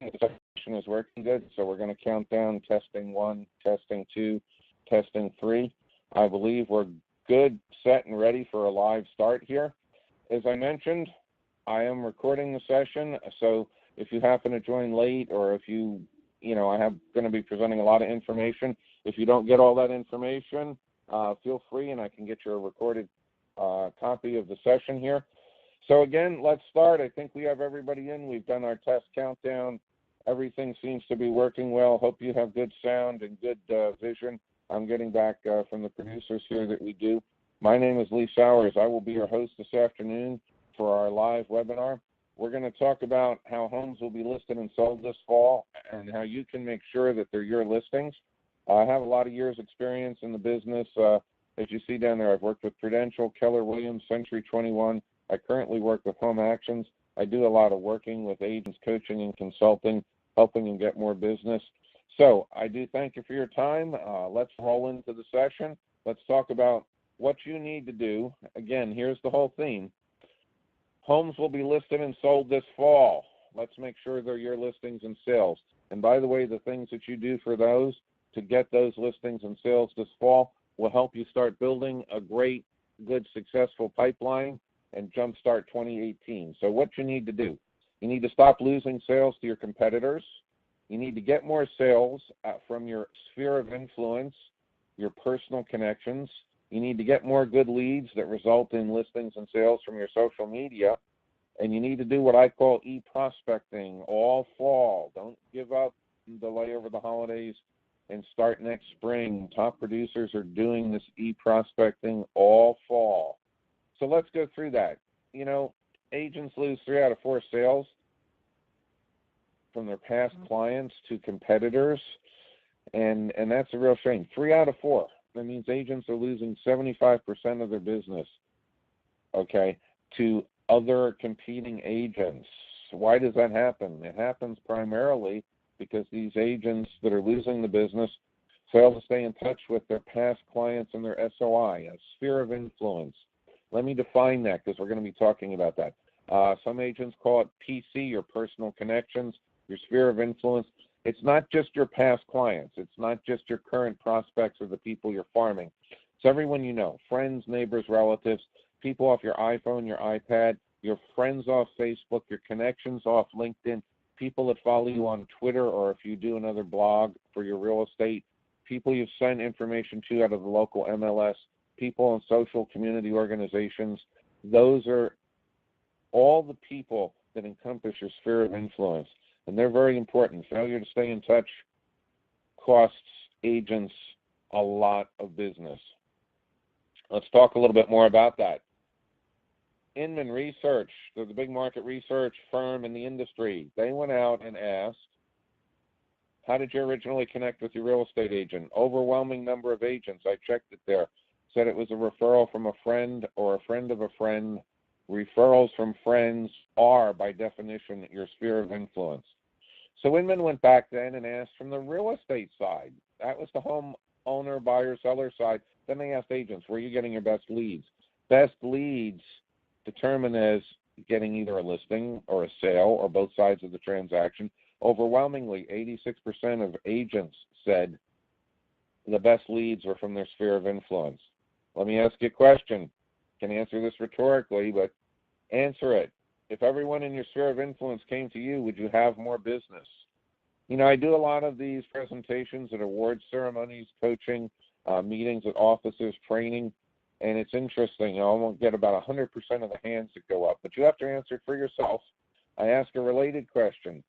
the session is working good, so we're going to count down testing 1, testing 2, testing 3. I believe we're good, set, and ready for a live start here. As I mentioned, I am recording the session, so if you happen to join late or if I have going to be presenting a lot of information. If you don't get all that information, feel free and I can get you a recorded copy of the session here. So again, let's start. I think we have everybody in. We've done our test countdown. Everything seems to be working well. Hope you have good sound and good vision. I'm getting back from the producers here that we do. My name is Lee Sowers. I will be your host this afternoon for our live webinar. We're going to talk about how homes will be listed and sold this fall and how you can make sure that they're your listings. I have a lot of years experience in the business. As you see down there, I've worked with Prudential, Keller Williams, Century 21. I currently work with Home Actions. I do a lot of working with agents, coaching and consulting, helping them get more business. So I do thank you for your time. Let's roll into the session. Let's talk about what you need to do. Again, here's the whole theme. Homes will be listed and sold this fall. Let's make sure they're your listings and sales. And by the way, the things that you do for those to get those listings and sales this fall will help you start building a great, good, successful pipeline and jumpstart 2018. So what you need to do, you need to stop losing sales to your competitors. You need to get more sales from your sphere of influence, your personal connections. You need to get more good leads that result in listings and sales from your social media. And you need to do what I call e-prospecting all fall. Don't give up and delay over the holidays and start next spring. Top producers are doing this e-prospecting all fall. So let's go through that. Agents lose 3 out of 4 sales from their past clients to competitors, and that's a real shame. 3 out of 4. That means agents are losing 75% of their business, okay, to other competing agents. Why does that happen? It happens primarily because these agents that are losing the business fail to stay in touch with their past clients and their SOI, a sphere of influence. Let me define that because we're going to be talking about that. Some agents call it PC, your personal connections, your sphere of influence. It's not just your past clients. It's not just your current prospects or the people you're farming. It's everyone you know, friends, neighbors, relatives, people off your iPhone, your iPad, your friends off Facebook, your connections off LinkedIn, people that follow you on Twitter, or if you do another blog for your real estate, people you've sent information to out of the local MLS, people in social community organizations. Those are all the people that encompass your sphere of influence. And they're very important. Failure to stay in touch costs agents a lot of business. Let's talk a little bit more about that. Inman Research, they're the big market research firm in the industry. They went out and asked, how did you originally connect with your real estate agent? Overwhelming number of agents, I checked it there, said it was a referral from a friend or a friend of a friend. Referrals from friends are, by definition, your sphere of influence. So Inman went back then and asked from the real estate side. That was the home owner, buyer, seller side. Then they asked agents, where are you getting your best leads? Best leads determined as getting either a listing or a sale or both sides of the transaction. Overwhelmingly, 86% of agents said the best leads were from their sphere of influence. Let me ask you a question. You can answer this rhetorically, but answer it. If everyone in your sphere of influence came to you, would you have more business? I do a lot of these presentations at award ceremonies, coaching, meetings at offices, training, and it's interesting. I won't get about 100% of the hands that go up, but you have to answer it for yourself. I ask a related question.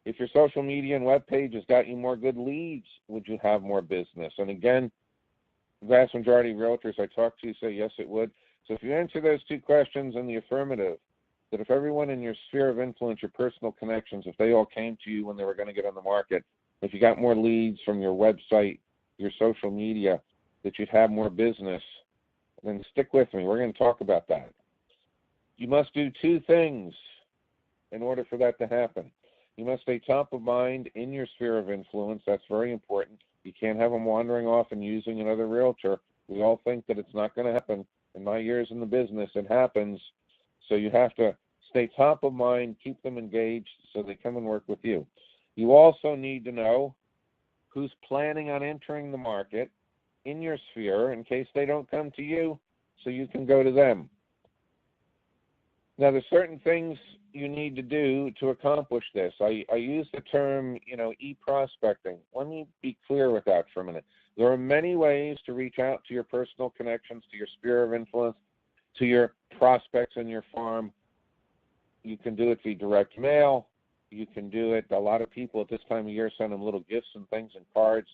If your social media and web page has got you more good leads, would you have more business? And again, the vast majority of realtors I talk to say yes, it would. So if you answer those 2 questions in the affirmative, that if everyone in your sphere of influence, your personal connections, if they all came to you when they were going to get on the market, if you got more leads from your website, your social media, that you'd have more business, then stick with me. We're going to talk about that. You must do 2 things in order for that to happen. You must stay top of mind in your sphere of influence. That's very important. You can't have them wandering off and using another realtor. We all think that it's not going to happen. In my years in the business, it happens. So you have to stay top of mind, keep them engaged so they come and work with you. You also need to know who's planning on entering the market in your sphere in case they don't come to you, so you can go to them. Now, there's certain things you need to do to accomplish this. I use the term, e-prospecting. Let me be clear with that for a minute. There are many ways to reach out to your personal connections, to your sphere of influence, to your prospects in your farm. You can do it via direct mail. You can do it, a lot of people at this time of year send them little gifts and things and cards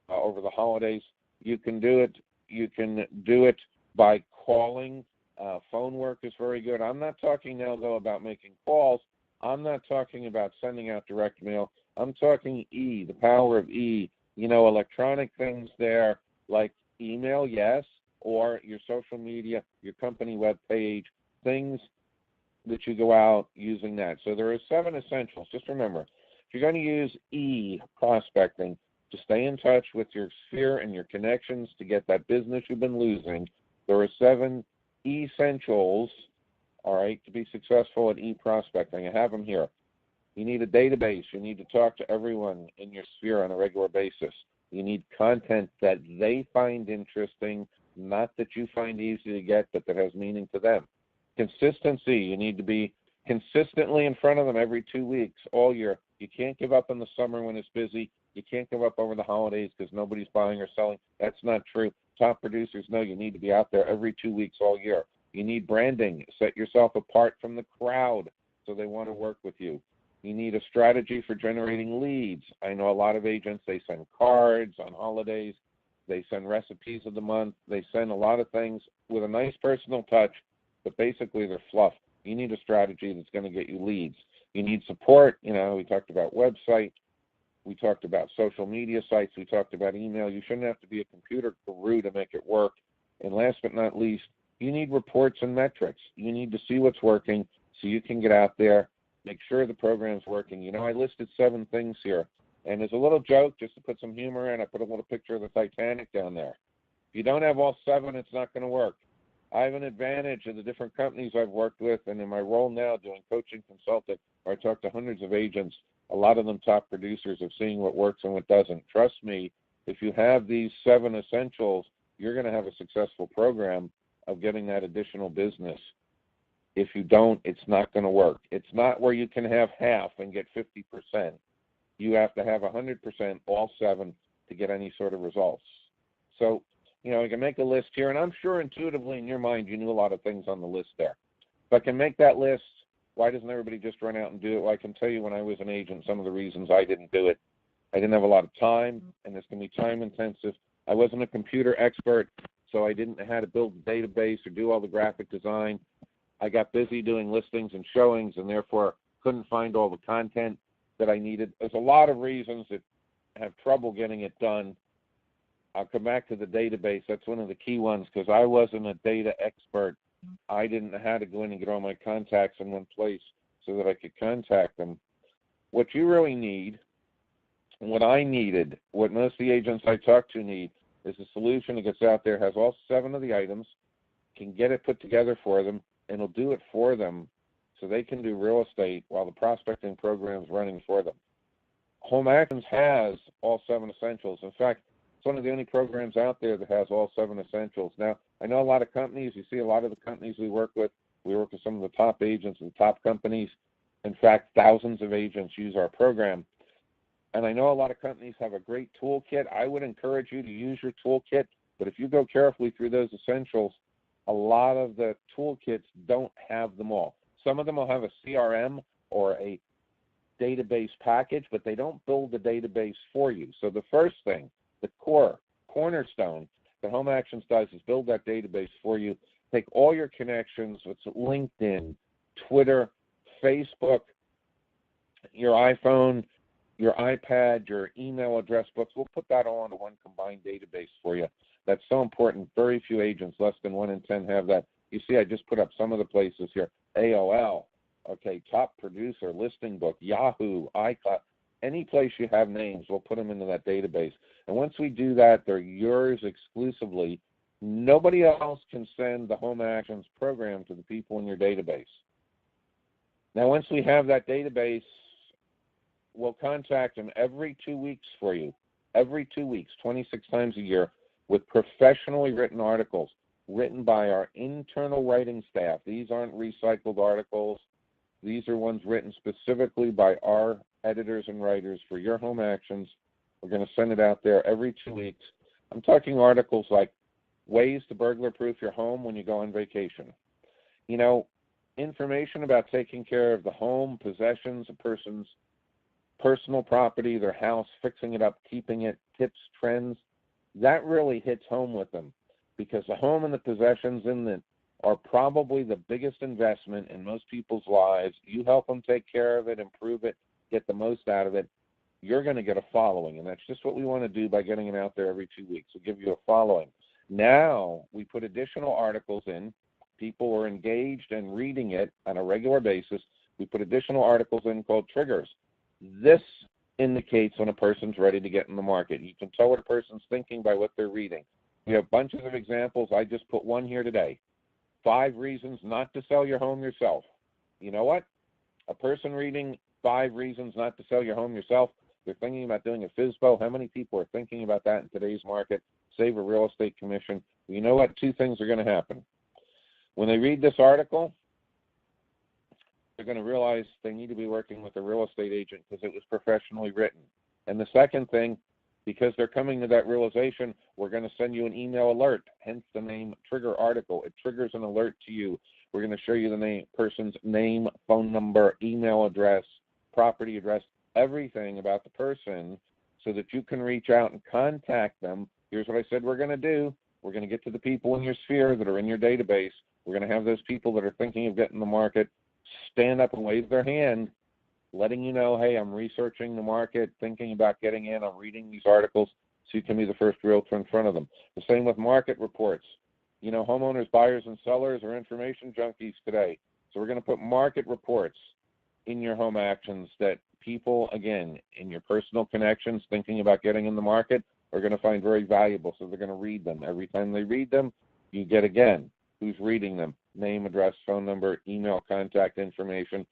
over the holidays. You can do it by calling. Phone work is very good. I'm not talking now, though, about making calls. I'm not talking about sending out direct mail. I'm talking the power of electronic things there, like email, yes, or your social media, your company web page, things that you go out using that. So there are 7 essentials. Just remember, if you're going to use e-prospecting to stay in touch with your sphere and your connections to get that business you've been losing, there are 7 essentials, all right, to be successful at e-prospecting. I have them here. You need a database. You need to talk to everyone in your sphere on a regular basis. You need content that they find interesting, not that you find easy to get, but that has meaning to them. Consistency. You need to be consistently in front of them every 2 weeks, all year. You can't give up in the summer when it's busy. You can't give up over the holidays because nobody's buying or selling. That's not true. Top producers know you need to be out there every 2 weeks all year. You need branding. Set yourself apart from the crowd so they want to work with you. You need a strategy for generating leads. I know a lot of agents, they send cards on holidays. They send recipes of the month. They send a lot of things with a nice personal touch, but basically they're fluff. You need a strategy that's going to get you leads. You need support. We talked about website. We talked about social media sites. We talked about email. You shouldn't have to be a computer guru to make it work. And last but not least, you need reports and metrics. You need to see what's working so you can get out there, make sure the program's working. I listed 7 things here. And as a little joke, just to put some humor in, I put a little picture of the Titanic down there. If you don't have all 7, it's not going to work. I have an advantage of the different companies I've worked with, and in my role now doing coaching consulting, where I talk to hundreds of agents, a lot of them top producers, of seeing what works and what doesn't. Trust me, if you have these 7 essentials, you're going to have a successful program of getting that additional business. If you don't, it's not going to work. It's not where you can have half and get 50%. You have to have 100%, all 7, to get any sort of results. So, I can make a list here, and I'm sure intuitively in your mind you knew a lot of things on the list there. If I can make that list, why doesn't everybody just run out and do it? Well, I can tell you when I was an agent, some of the reasons I didn't do it. I didn't have a lot of time, and it's going to be time intensive. I wasn't a computer expert, so I didn't know how to build a database or do all the graphic design. I got busy doing listings and showings, and therefore couldn't find all the content that I needed. There's a lot of reasons that have trouble getting it done. I'll come back to the database. That's one of the key ones because I wasn't a data expert. I didn't know how to go in and get all my contacts in one place so that I could contact them. What you really need, what I needed, what most of the agents I talk to need, is a solution that gets out there, has all 7 of the items, can get it put together for them, and will do it for them so they can do real estate while the prospecting program is running for them. Home Actions has all 7 essentials. In fact, it's one of the only programs out there that has all 7 essentials. Now, I know a lot of companies, you see a lot of the companies we work with some of the top agents and top companies. In fact, thousands of agents use our program. And I know a lot of companies have a great toolkit. I would encourage you to use your toolkit, but if you go carefully through those essentials, a lot of the toolkits don't have them all. Some of them will have a CRM or a database package, but they don't build the database for you. So the first thing, the cornerstone that Home Actions does is build that database for you. Take all your connections, it's LinkedIn, Twitter, Facebook, your iPhone, your iPad, your email address books. We'll put that all into one combined database for you. That's so important. Very few agents, less than 1 in 10, have that. You see, I just put up some of the places here. AOL, okay, Top Producer, Listing Book, Yahoo, iCloud. Any place you have names, we'll put them into that database. And once we do that, they're yours exclusively. Nobody else can send the Home Actions program to the people in your database. Now, once we have that database, will contact them every 2 weeks for you, every 2 weeks, 26 times a year, with professionally written articles written by our internal writing staff. These aren't recycled articles. These are ones written specifically by our editors and writers for your home actions. We're going to send it out there every 2 weeks. I'm talking articles like ways to burglar-proof your home when you go on vacation. You know, information about taking care of the home, possessions, a person's personal property, their house, fixing it up, keeping it, tips, trends. That really hits home with them, because the home and the possessions in it are probably the biggest investment in most people's lives. You help them take care of it, improve it, get the most out of it, you're going to get a following, and that's just what we want to do by getting it out there every 2 weeks. We'll give you a following. Now, we put additional articles in. People are engaged and reading it on a regular basis. We put additional articles in called triggers. This indicates when a person's ready to get in the market. You can tell what a person's thinking by what they're reading. We have bunches of examples. I just put one here today. 5 reasons not to sell your home yourself. You know what? A person reading 5 reasons not to sell your home yourself, they're thinking about doing a FSBO. How many people are thinking about that in today's market? Save a real estate commission. You know what? 2 things are going to happen. When they read this article, they're going to realize they need to be working with a real estate agent because it was professionally written. And the second thing, because they're coming to that realization, we're going to send you an email alert, hence the name Trigger Article. It triggers an alert to you. We're going to show you the person's name, phone number, email address, property address, everything about the person so that you can reach out and contact them. Here's what I said we're going to do. We're going to get to the people in your sphere that are in your database. We're going to have those people that are thinking of getting the market stand up and wave their hand, letting you know, hey, I'm researching the market, thinking about getting in, I'm reading these articles, so you can be the first realtor in front of them. The same with market reports. You know, homeowners, buyers, and sellers are information junkies today. So we're going to put market reports in your home actions that people, again, in your personal connections, thinking about getting in the market, are going to find very valuable. So they're going to read them. Every time they read them, you get, again, who's reading them, name, address, phone number, email, contact information.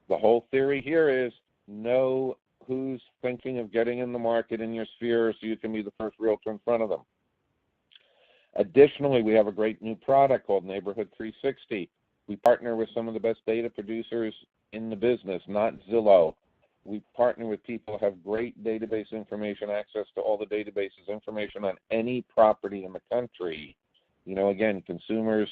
The whole theory here is know who's thinking of getting in the market in your sphere so you can be the first realtor in front of them. Additionally, we have a great new product called Neighborhood 360. We partner with some of the best data producers in the business, not Zillow. We partner with people who have great database information, access to all the databases, information on any property in the country. You know, again, consumers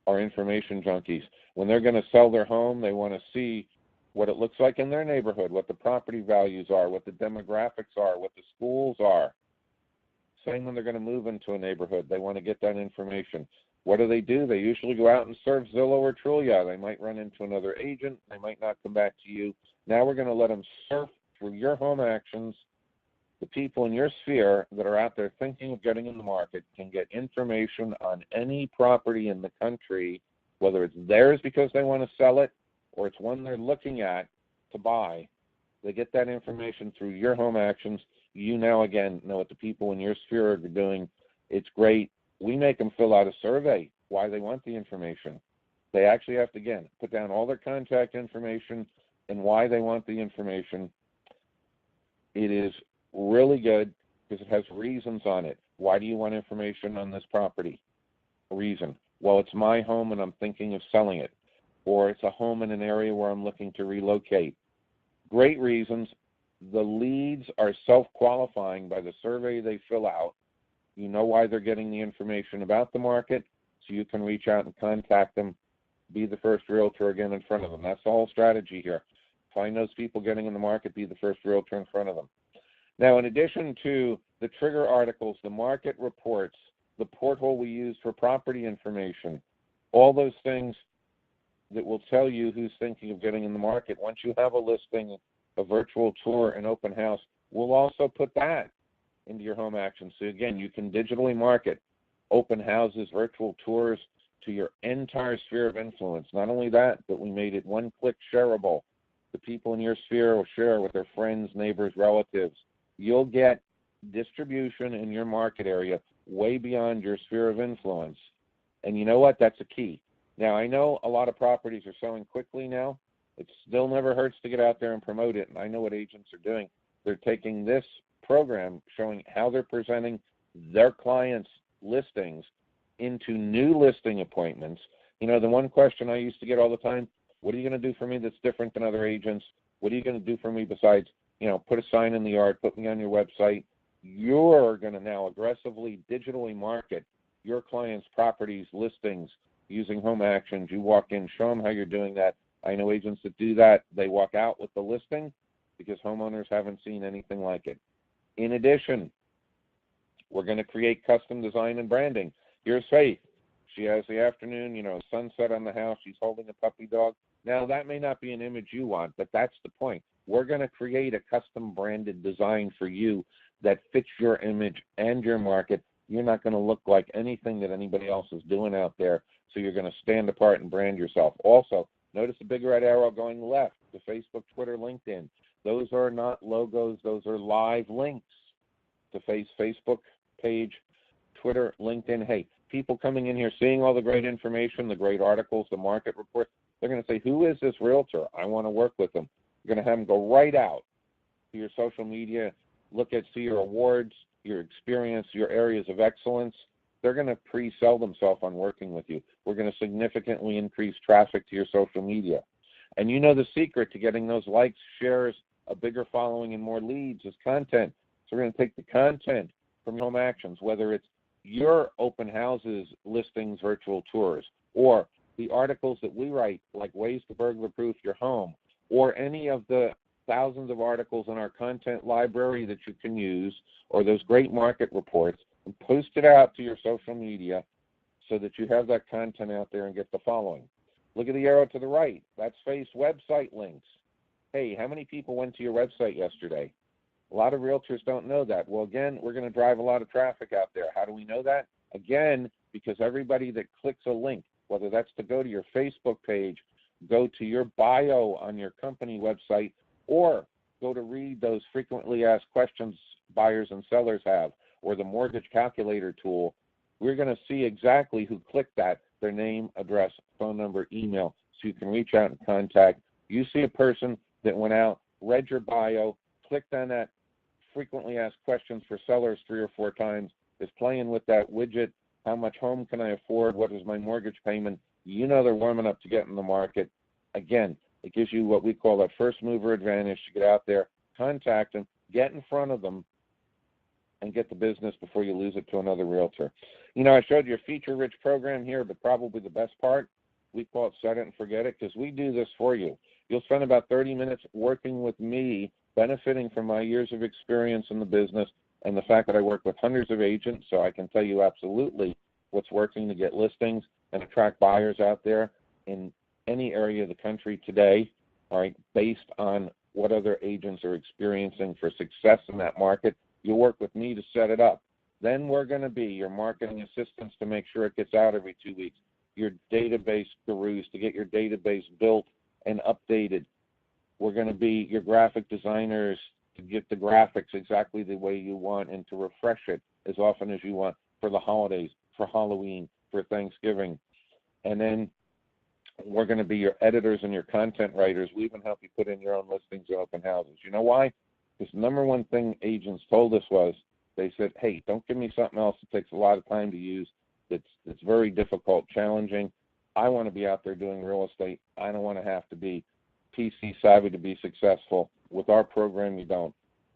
are information junkies. When they're going to sell their home, they want to see what it looks like in their neighborhood, what the property values are, what the demographics are, what the schools are. Same when they're going to move into a neighborhood. They want to get that information. What do? They usually go out and surf Zillow or Trulia. They might run into another agent. They might not come back to you. Now we're going to let them surf through your home actions. The people in your sphere that are out there thinking of getting in the market can get information on any property in the country, whether it's theirs because they want to sell it or it's one they're looking at to buy. They get that information through your home actions. You now, again, know what the people in your sphere are doing. It's great. We make them fill out a survey why they want the information. They actually have to, again, put down all their contact information and why they want the information. It is really good because it has reasons on it. Why do you want information on this property? A reason. Well, it's my home and I'm thinking of selling it. Or it's a home in an area where I'm looking to relocate. Great reasons. The leads are self-qualifying by the survey they fill out. You know why they're getting the information about the market, so you can reach out and contact them, be the first realtor again in front of them. That's the whole strategy here. Find those people getting in the market, be the first realtor in front of them. Now, in addition to the trigger articles, the market reports, the porthole we use for property information, all those things that will tell you who's thinking of getting in the market. Once you have a listing, a virtual tour, an open house, we'll also put that into your home action. So again, you can digitally market open houses, virtual tours to your entire sphere of influence. Not only that, but we made it one-click shareable. The people in your sphere will share with their friends, neighbors, relatives. You'll get distribution in your market area way beyond your sphere of influence. And you know what? That's a key. Now, I know a lot of properties are selling quickly now. It still never hurts to get out there and promote it, and I know what agents are doing. They're taking this program showing how they're presenting their clients' listings into new listing appointments. You know, the one question I used to get all the time, what are you going to do for me that's different than other agents? What are you going to do for me besides, you know, put a sign in the yard, put me on your website? You're going to now aggressively digitally market your clients' properties, listings, using home actions. You walk in, show them how you're doing that. I know agents that do that. They walk out with the listing because homeowners haven't seen anything like it. In addition, we're going to create custom design and branding. Here's Faith. She has the afternoon, you know, sunset on the house. She's holding a puppy dog. Now, that may not be an image you want, but that's the point. We're going to create a custom branded design for you that fits your image and your market. You're not going to look like anything that anybody else is doing out there, so you're going to stand apart and brand yourself. Also, notice the big red arrow going left to Facebook, Twitter, LinkedIn. Those are not logos. Those are live links to Facebook page, Twitter, LinkedIn. Hey, people coming in here, seeing all the great information, the great articles, the market reports, they're going to say, who is this realtor? I want to work with them. You're going to have them go right out to your social media, see your awards, your experience, your areas of excellence. They're going to pre-sell themselves on working with you. We're going to significantly increase traffic to your social media. And you know the secret to getting those likes, shares, a bigger following, and more leads is content. So we're going to take the content from home actions, whether it's your open houses, listings, virtual tours, or the articles that we write, like ways to burglar-proof your home, or any of the thousands of articles in our content library that you can use, or those great market reports, and post it out to your social media so that you have that content out there and get the following. Look at the arrow to the right. That's Face website links. Hey, how many people went to your website yesterday? A lot of realtors don't know that. Well, again, we're going to drive a lot of traffic out there. How do we know that? Again, because everybody that clicks a link, whether that's to go to your Facebook page, go to your bio on your company website, or go to read those frequently asked questions buyers and sellers have, or the mortgage calculator tool, we're going to see exactly who clicked that, their name, address, phone number, email, so you can reach out and contact. You see a person that went out, read your bio, clicked on that frequently asked questions for sellers 3 or 4 times, is playing with that widget, how much home can I afford, what is my mortgage payment, you know they're warming up to get in the market. Again, it gives you what we call that first mover advantage to get out there, contact them, get in front of them, and get the business before you lose it to another realtor. You know, I showed you a feature-rich program here, but probably the best part, we call it set it and forget it, because we do this for you. You'll spend about 30 minutes working with me, benefiting from my years of experience in the business and the fact that I work with hundreds of agents, so I can tell you absolutely what's working to get listings and attract buyers out there in any area of the country today, all right, based on what other agents are experiencing for success in that market. You'll work with me to set it up. Then we're going to be your marketing assistants to make sure it gets out every 2 weeks, your database gurus to get your database built and updated. We're going to be your graphic designers to get the graphics exactly the way you want and to refresh it as often as you want for the holidays, for Halloween, for Thanksgiving. And then we're going to be your editors and your content writers. We even help you put in your own listings and open houses. You know why? Because the number one thing agents told us was, they said, hey, don't give me something else that takes a lot of time to use, that's very difficult, challenging. I want to be out there doing real estate. I don't want to have to be PC savvy to be successful. With our program, you don't.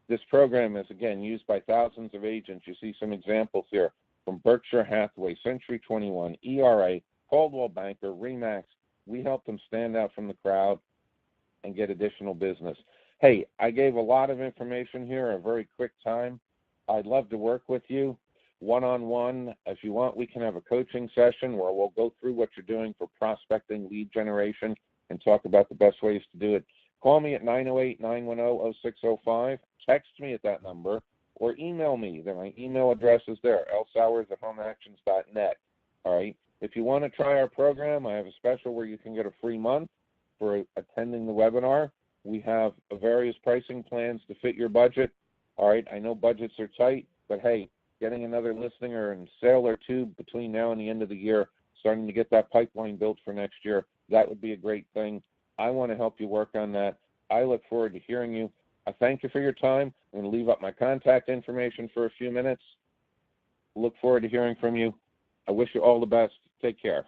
This program is, again, used by thousands of agents. You see some examples here from Berkshire Hathaway, Century 21, ERA, Coldwell Banker, RE/MAX. We help them stand out from the crowd and get additional business. Hey, I gave a lot of information here in a very quick time. I'd love to work with you one-on-one. If you want, we can have a coaching session where we'll go through what you're doing for prospecting, lead generation, and talk about the best ways to do it. Call me at 908-910-0605. Text me at that number or email me. My email address is there, lsowers@homeactions.net. All right. If you want to try our program, I have a special where you can get a free month for attending the webinar. We have various pricing plans to fit your budget. All right. I know budgets are tight, but hey, getting another listing or a sale or two between now and the end of the year, starting to get that pipeline built for next year, that would be a great thing. I want to help you work on that. I look forward to hearing you. I thank you for your time. I'm going to leave up my contact information for a few minutes. Look forward to hearing from you. I wish you all the best. Take care.